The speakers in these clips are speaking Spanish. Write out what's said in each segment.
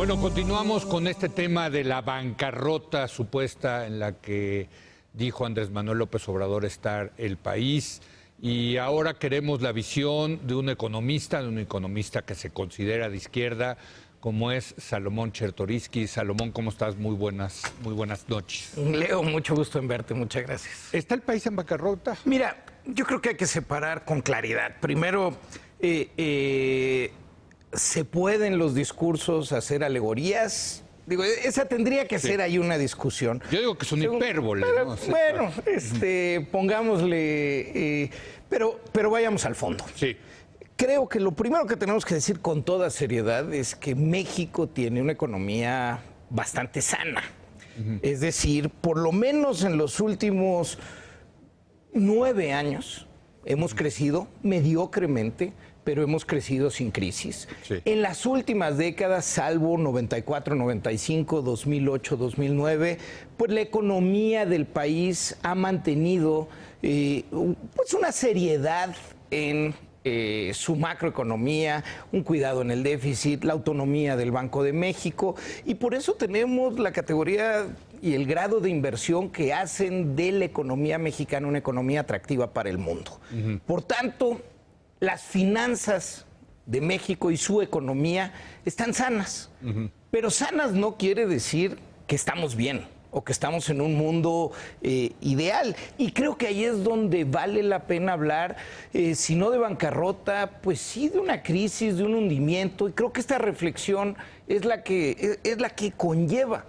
Bueno, continuamos con este tema de la bancarrota supuesta en la que dijo Andrés Manuel López Obrador estar el país. Y ahora queremos la visión de un economista que se considera de izquierda, como es Salomón Chertorivsky. Salomón, ¿cómo estás? Muy buenas noches. Leo, mucho gusto en verte, muchas gracias. ¿Está el país en bancarrota? Mira, yo creo que hay que separar con claridad. Primero, ¿se pueden los discursos hacer alegorías? Digo, esa tendría que ser ahí una discusión. Yo digo que es una hipérbole, ¿no? Bueno, pongámosle, pero vayamos al fondo. Sí. Creo que lo primero que tenemos que decir con toda seriedad es que México tiene una economía bastante sana. Es decir, por lo menos en los últimos 9 años hemos crecido mediocremente, pero hemos crecido sin crisis. Sí. En las últimas décadas, salvo 94, 95, 2008, 2009, pues la economía del país ha mantenido pues una seriedad en su macroeconomía, un cuidado en el déficit, la autonomía del Banco de México, y por eso tenemos la categoría y el grado de inversión que hacen de la economía mexicana una economía atractiva para el mundo. Por tanto, las finanzas de México y su economía están sanas, pero sanas no quiere decir que estamos bien o que estamos en un mundo ideal. Y creo que ahí es donde vale la pena hablar, si no de bancarrota, pues sí de una crisis, de un hundimiento. Y creo que esta reflexión es la que conlleva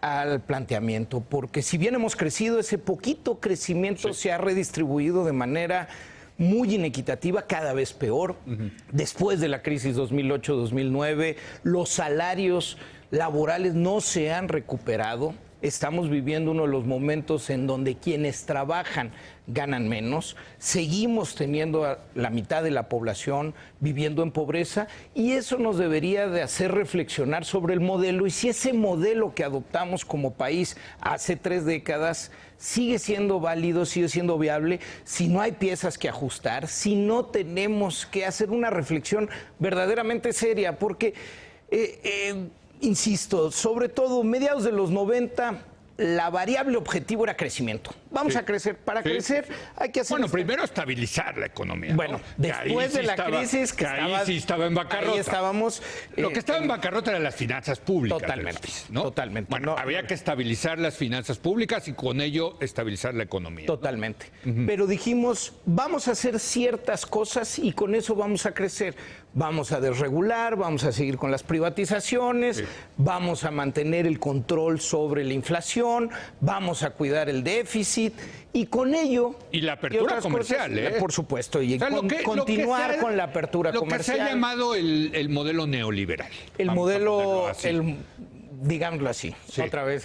al planteamiento, porque si bien hemos crecido, ese poquito crecimiento se ha redistribuido de manera muy inequitativa, cada vez peor. Después de la crisis 2008-2009, los salarios laborales no se han recuperado. Estamos viviendo uno de los momentos en donde quienes trabajan ganan menos. Seguimos teniendo a la mitad de la población viviendo en pobreza, y eso nos debería de hacer reflexionar sobre el modelo y si ese modelo que adoptamos como país hace 3 décadas sigue siendo válido, sigue siendo viable, si no hay piezas que ajustar, si no tenemos que hacer una reflexión verdaderamente seria, porque insisto, sobre todo mediados de los 90, la variable objetivo era crecimiento. Vamos a crecer. Para crecer hay que hacer... Bueno, primero estabilizar la economía. Bueno, ¿no? después de la crisis... Que ahí sí estaba en bancarrota. Ahí estábamos... Lo que estaba en bancarrota eran las finanzas públicas. Totalmente, ¿no? totalmente. Bueno, había que estabilizar las finanzas públicas y con ello estabilizar la economía. Totalmente. Pero dijimos, vamos a hacer ciertas cosas y con eso vamos a crecer. Vamos a desregular, vamos a seguir con las privatizaciones, vamos a mantener el control sobre la inflación, vamos a cuidar el déficit y con ello... Y la apertura comercial, cosas, por supuesto, y continuar con la apertura comercial. Lo que se ha llamado el modelo neoliberal. El modelo, digámoslo así, otra vez,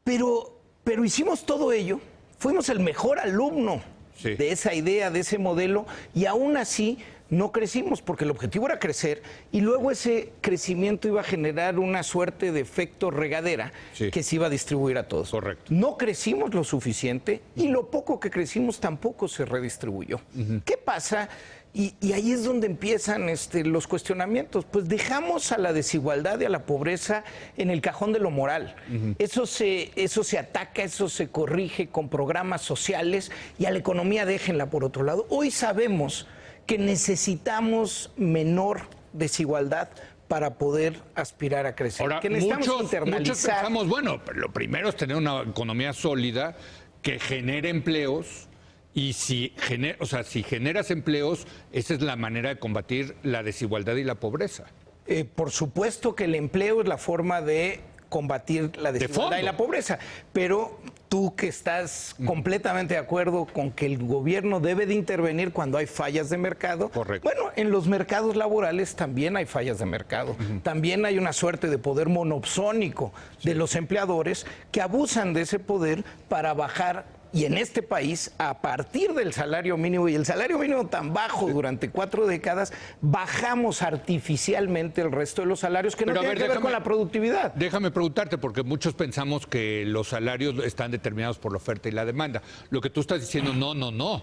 pero hicimos todo ello, fuimos el mejor alumno de esa idea, de ese modelo, y aún así no crecimos, porque el objetivo era crecer, y luego ese crecimiento iba a generar una suerte de efecto regadera que se iba a distribuir a todos. Correcto. No crecimos lo suficiente, y lo poco que crecimos tampoco se redistribuyó. ¿Qué pasa? Y ahí es donde empiezan los cuestionamientos. Pues dejamos a la desigualdad y a la pobreza en el cajón de lo moral. Eso se ataca, eso se corrige con programas sociales, y a la economía déjenla por otro lado. Hoy sabemos que necesitamos menor desigualdad para poder aspirar a crecer. Ahora, que necesitamos muchos pensamos, bueno, pero lo primero es tener una economía sólida que genere empleos. Y si generas empleos, esa es la manera de combatir la desigualdad y la pobreza. Por supuesto que el empleo es la forma de combatir la desigualdad y la pobreza, pero tú que estás completamente de acuerdo con que el gobierno debe de intervenir cuando hay fallas de mercado. Correcto. Bueno, en los mercados laborales también hay fallas de mercado. También hay una suerte de poder monopsónico de los empleadores que abusan de ese poder para bajar. Y en este país, a partir del salario mínimo, y el salario mínimo tan bajo durante 4 décadas, bajamos artificialmente el resto de los salarios que no tienen que ver con la productividad. Déjame preguntarte, porque muchos pensamos que los salarios están determinados por la oferta y la demanda. Lo que tú estás diciendo, no.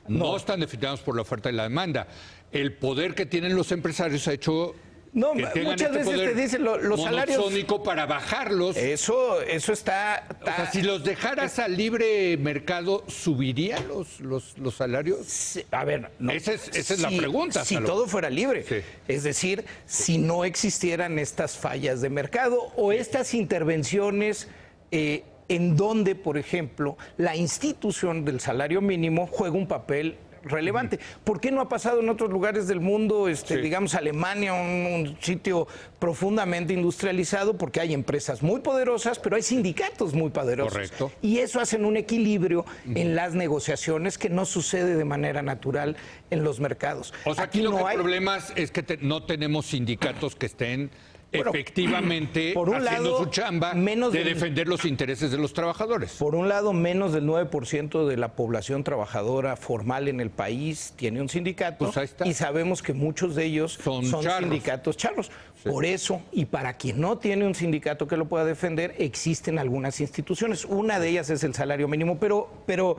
No están definidos por la oferta y la demanda. El poder que tienen los empresarios ha hecho No, que tengan muchas veces poder te dicen los salarios. monozónico para bajarlos. Eso está. O sea, si los dejaras al libre mercado, ¿subirían los salarios? Sí, a ver, no. Esa es la pregunta. Si Salomón. todo fuera libre, Sí. es decir, si no existieran estas fallas de mercado o estas intervenciones en donde, por ejemplo, la institución del salario mínimo juega un papel relevante. ¿Por qué no ha pasado en otros lugares del mundo, digamos Alemania, un sitio profundamente industrializado? Porque hay empresas muy poderosas, pero hay sindicatos muy poderosos. Correcto. Y eso hacen un equilibrio en las negociaciones que no sucede de manera natural en los mercados. O sea, aquí lo que hay problemas es que no tenemos sindicatos que estén efectivamente por un haciendo lado, su chamba menos de del- defender los intereses de los trabajadores. Por un lado, menos del 9% de la población trabajadora formal en el país tiene un sindicato, Pues ahí está. y sabemos que muchos de ellos Son charros. sindicatos charros. Por eso, y para quien no tiene un sindicato que lo pueda defender, existen algunas instituciones. Una de ellas es el salario mínimo, pero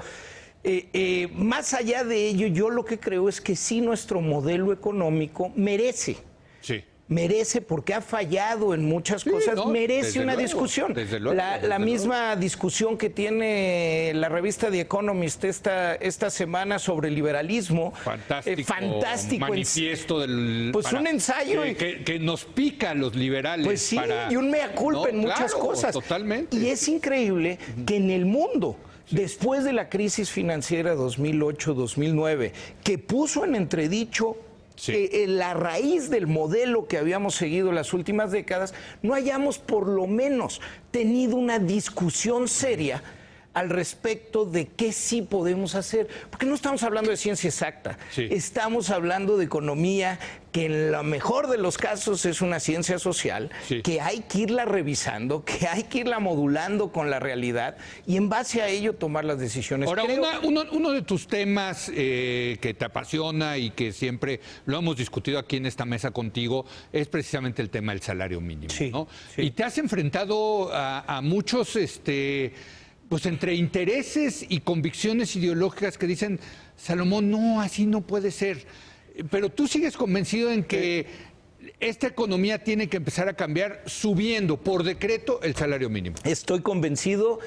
más allá de ello, yo lo que creo es que sí nuestro modelo económico merece. Sí. Merece, porque ha fallado en muchas cosas, no, merece desde una luego, discusión. desde luego, La desde misma discusión que tiene la revista The Economist esta semana sobre el liberalismo. Fantástico. Manifiesto del. Pues un ensayo. Que nos pica a los liberales. Pues sí, y un mea culpa en muchas cosas. Totalmente. Y es increíble que en el mundo, después de la crisis financiera 2008-2009, que puso en entredicho la raíz del modelo que habíamos seguido las últimas décadas, no hayamos por lo menos tenido una discusión seria al respecto de qué sí podemos hacer. Porque no estamos hablando de ciencia exacta, estamos hablando de economía, que en lo mejor de los casos es una ciencia social, que hay que irla revisando, que hay que irla modulando con la realidad y en base a ello tomar las decisiones. Ahora, uno de tus temas que te apasiona y que siempre lo hemos discutido aquí en esta mesa contigo es precisamente el tema del salario mínimo, ¿no? Y te has enfrentado a muchos pues entre intereses y convicciones ideológicas que dicen, Salomón, no, así no puede ser. Pero tú sigues convencido en que esta economía tiene que empezar a cambiar subiendo por decreto el salario mínimo. Estoy convencido,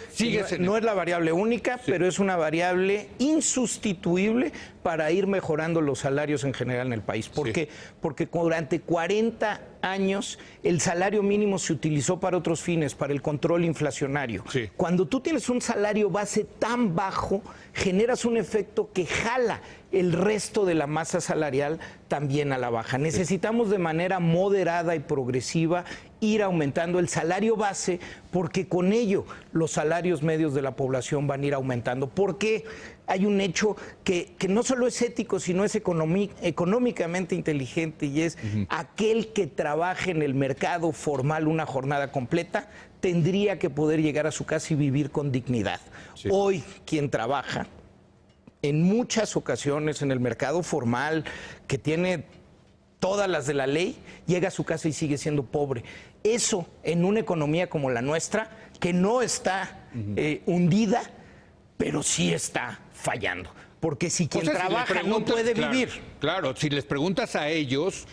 no es la variable única, pero es una variable insustituible para ir mejorando los salarios en general en el país. ¿Por qué? Porque durante 40 años el salario mínimo se utilizó para otros fines, para el control inflacionario. Cuando tú tienes un salario base tan bajo, generas un efecto que jala el resto de la masa salarial también a la baja. Necesitamos de manera moderada y progresiva ir aumentando el salario base, porque con ello los salarios medios de la población van a ir aumentando. Porque hay un hecho que no solo es ético, sino es económicamente inteligente, y es aquel que trabaje en el mercado formal una jornada completa tendría que poder llegar a su casa y vivir con dignidad. Hoy, quien trabaja en muchas ocasiones en el mercado formal, que tiene todas las de la ley, llega a su casa y sigue siendo pobre. Eso en una economía como la nuestra, que no está hundida, pero sí está fallando. Porque si quien trabaja no puede vivir. Claro, si les preguntas a ellos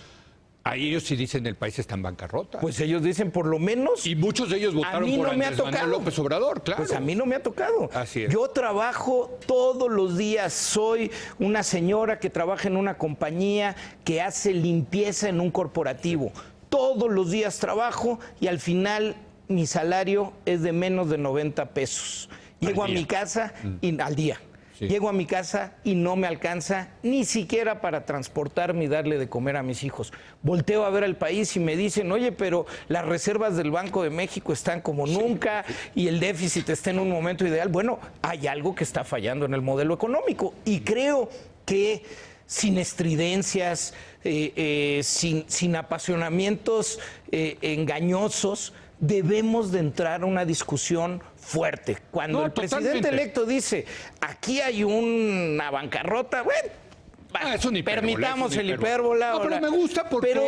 sí dicen el país está en bancarrota. Pues ellos dicen por lo menos. Y muchos de ellos votaron por Andrés Manuel López Obrador, claro. Pues a mí no me ha tocado. Así es. Yo trabajo todos los días, soy una señora que trabaja en una compañía que hace limpieza en un corporativo. Todos los días trabajo y al final mi salario es de menos de 90 pesos. Llego a mi casa al día. Llego a mi casa y no me alcanza ni siquiera para transportarme y darle de comer a mis hijos. Volteo a ver al país y me dicen, oye, pero las reservas del Banco de México están como nunca y el déficit está en un momento ideal. Bueno, hay algo que está fallando en el modelo económico y creo que sin estridencias, sin apasionamientos engañosos, debemos de entrar a una discusión fuerte. Cuando el presidente electo dice, aquí hay una bancarrota, bueno, Es una hipérbola, permitamos es una el hipérbola. No, pero me gusta porque pero,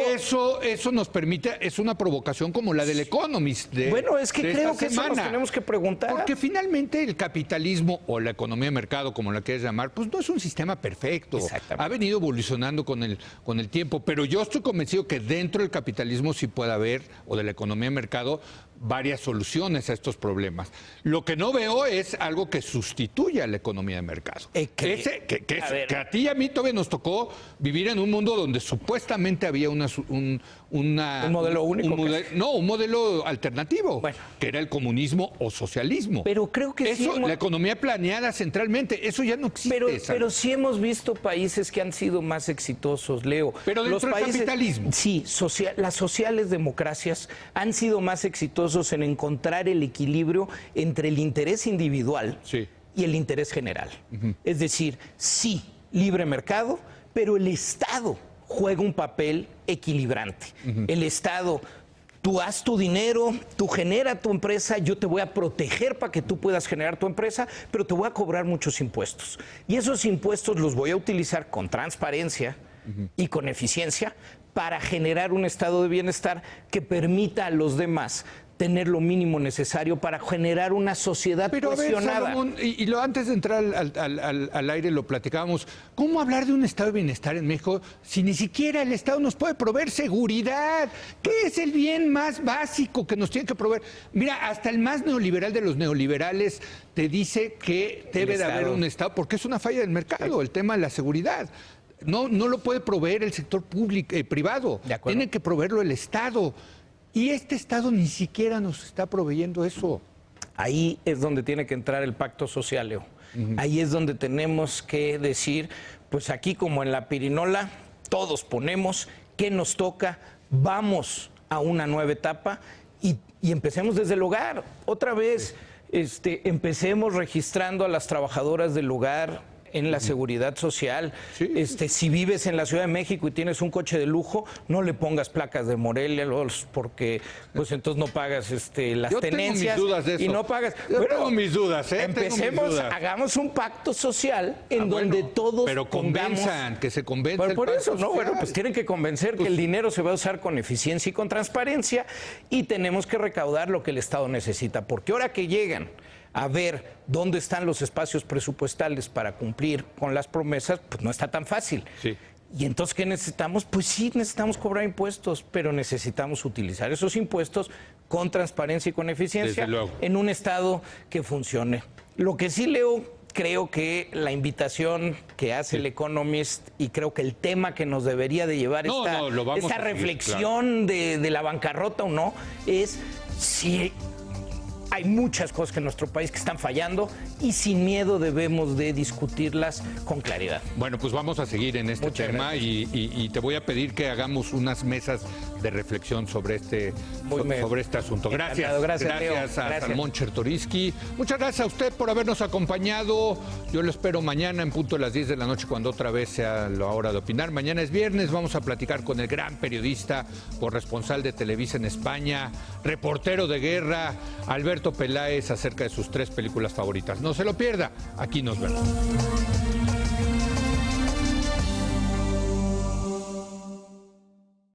eso nos permite, es una provocación como la del Economist. Bueno, es que creo que eso nos tenemos que preguntar. Porque finalmente el capitalismo o la economía de mercado, como la quieras llamar, pues no es un sistema perfecto. Ha venido evolucionando con el tiempo, pero yo estoy convencido que dentro del capitalismo sí puede haber, o de la economía de mercado, varias soluciones a estos problemas. Lo que no veo es algo que sustituya a la economía de mercado. Que a ti y a mí todavía nos tocó vivir en un mundo donde supuestamente había un modelo único. Un modelo alternativo, que era el comunismo o socialismo. Pero creo que eso, la economía planeada centralmente, eso ya no existe. Pero sí hemos visto países que han sido más exitosos, Leo. Pero dentro del capitalismo. Sí, las sociales democracias han sido más exitosos en encontrar el equilibrio entre el interés individual y el interés general. Es decir, sí, libre mercado, pero el Estado juega un papel equilibrante. El Estado, tú haz tu dinero, tú genera tu empresa, yo te voy a proteger para que tú puedas generar tu empresa, pero te voy a cobrar muchos impuestos. Y esos impuestos los voy a utilizar con transparencia y con eficiencia para generar un estado de bienestar que permita a los demás tener lo mínimo necesario para generar una sociedad cohesionada. A ver, Salomón, antes de entrar al aire lo platicábamos, ¿cómo hablar de un estado de bienestar en México si ni siquiera el Estado nos puede proveer seguridad? ¿Qué es el bien más básico que nos tiene que proveer? Mira, hasta el más neoliberal de los neoliberales te dice que debe de haber un Estado, porque es una falla del mercado, el tema de la seguridad. No lo puede proveer el sector público, privado, tiene que proveerlo el Estado. Y este Estado ni siquiera nos está proveyendo eso. Ahí es donde tiene que entrar el pacto social, Leo. Ahí es donde tenemos que decir, pues aquí como en la pirinola, todos ponemos qué nos toca, vamos a una nueva etapa y empecemos desde el hogar. Otra vez, empecemos registrando a las trabajadoras del hogar en la seguridad social. Si vives en la Ciudad de México y tienes un coche de lujo, no le pongas placas de Morelia, porque pues entonces no pagas las tenencias. Tengo mis dudas de eso. Y no pagas. Tengo mis dudas, Empecemos, hagamos un pacto social en donde todos pero convenzan, que se convenza. Pero por eso, pues tienen que convencer que el dinero se va a usar con eficiencia y con transparencia y tenemos que recaudar lo que el Estado necesita, porque ahora que llegan a ver dónde están los espacios presupuestales para cumplir con las promesas, pues no está tan fácil. Y entonces, ¿qué necesitamos? Pues sí, necesitamos cobrar impuestos, pero necesitamos utilizar esos impuestos con transparencia y con eficiencia en un Estado que funcione. Lo que sí, Leo, creo que la invitación que hace el Economist y creo que el tema que nos debería de llevar esta reflexión de la bancarrota o no, es si hay muchas cosas en nuestro país que están fallando y sin miedo debemos de discutirlas con claridad. Bueno, pues vamos a seguir en este tema y te voy a pedir que hagamos unas mesas de reflexión sobre este asunto. Gracias a Salomón Chertoriski. Muchas gracias a usted por habernos acompañado. Yo lo espero mañana en punto de las 10 de la noche cuando otra vez sea la hora de opinar. Mañana es viernes, vamos a platicar con el gran periodista, corresponsal de Televisa en España, reportero de guerra, Alberto Peláez, acerca de sus 3 películas favoritas. No se lo pierda, aquí nos vemos.